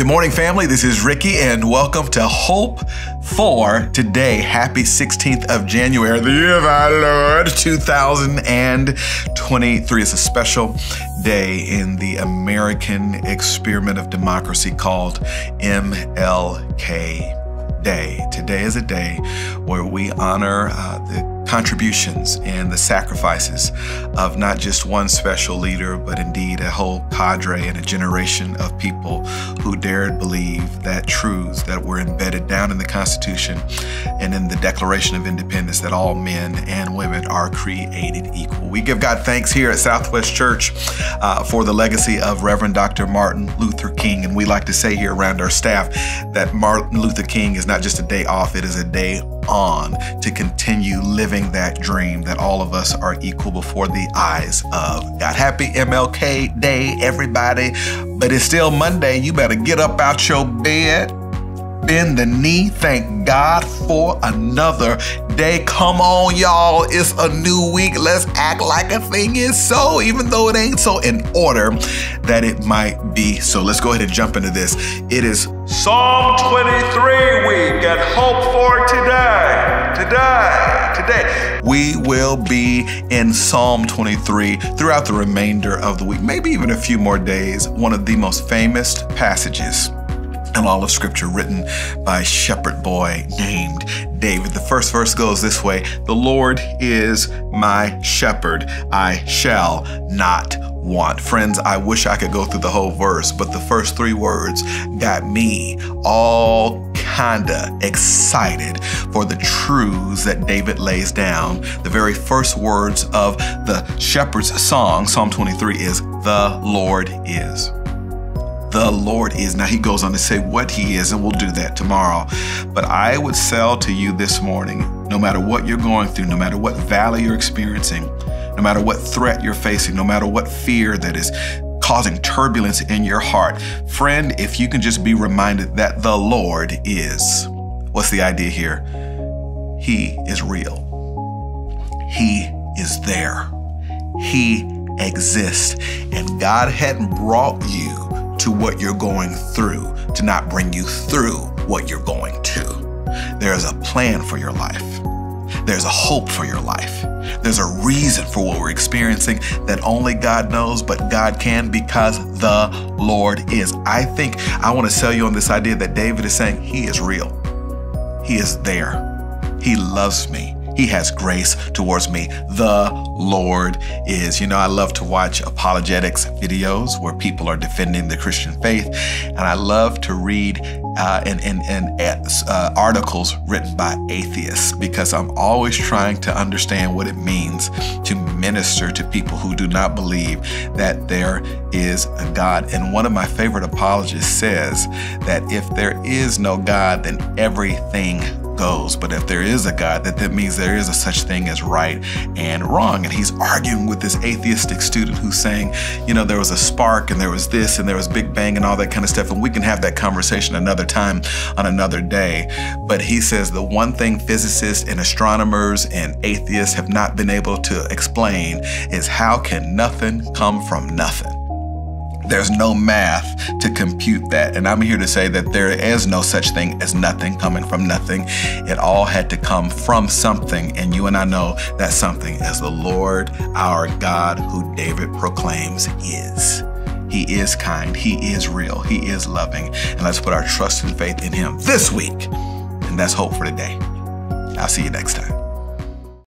Good morning, family. This is Ricky, and welcome to Hope for Today. Happy 16th of January, the year of our Lord, 2023. It's a special day in the American experiment of democracy called MLK Day. Today is a day where we honor the contributions and the sacrifices of not just one special leader, but indeed a whole cadre and a generation of people who dared believe that truths that were embedded down in the Constitution and in the Declaration of Independence, that all men and women are created equal. We give God thanks here at Southwest Church for the legacy of Reverend Dr. Martin Luther King. And we like to say here around our staff that Martin Luther King is not just a day off, it is a day on to continue living that dream that all of us are equal before the eyes of God. Happy MLK Day, everybody. But it's still Monday. You better get up out your bed, bend the knee, thank God for another day. Come on, y'all. It's a new week. Let's act like a thing is so, even though it ain't so, in order that it might be so. Let's go ahead and jump into this. It is Psalm 23 week at Hope for Today. We will be in Psalm 23 throughout the remainder of the week, maybe even a few more days. One of the most famous passages in all of Scripture, written by a shepherd boy named David. The first verse goes this way: "The Lord is my shepherd, I shall not want." Friends, I wish I could go through the whole verse, but the first three words got me all kinda excited for the truths that David lays down. The very first words of the shepherd's song, Psalm 23, is, "The Lord is." The Lord is. Now he goes on to say what he is, and we'll do that tomorrow. But I would sell to you this morning, no matter what you're going through, no matter what valley you're experiencing, no matter what threat you're facing, no matter what fear that is causing turbulence in your heart, friend, if you can just be reminded that the Lord is. What's the idea here? He is real. He is there. He exists. And God hadn't brought you to what you're going through to not bring you through what you're going to. There's a plan for your life. There's a hope for your life. There's a reason for what we're experiencing that only God knows, but God can, because the Lord is. I think I want to sell you on this idea that David is saying he is real. He is there. He loves me. He has grace towards me. The Lord is. You know, I love to watch apologetics videos where people are defending the Christian faith. And I love to read articles written by atheists, because I'm always trying to understand what it means to minister to people who do not believe that there is a God. And one of my favorite apologists says that if there is no God, then everything goes. But if there is a God, that means there is a such thing as right and wrong. And he's arguing with this atheistic student who's saying, you know, there was a spark and there was this and there was Big Bang and all that kind of stuff. And we can have that conversation another time on another day. But he says the one thing physicists and astronomers and atheists have not been able to explain is, how can nothing come from nothing? There's no math to compute that. And I'm here to say that there is no such thing as nothing coming from nothing. It all had to come from something. And you and I know that something is the Lord, our God, who David proclaims is. He is kind. He is real. He is loving. And let's put our trust and faith in him this week. And that's hope for today. I'll see you next time.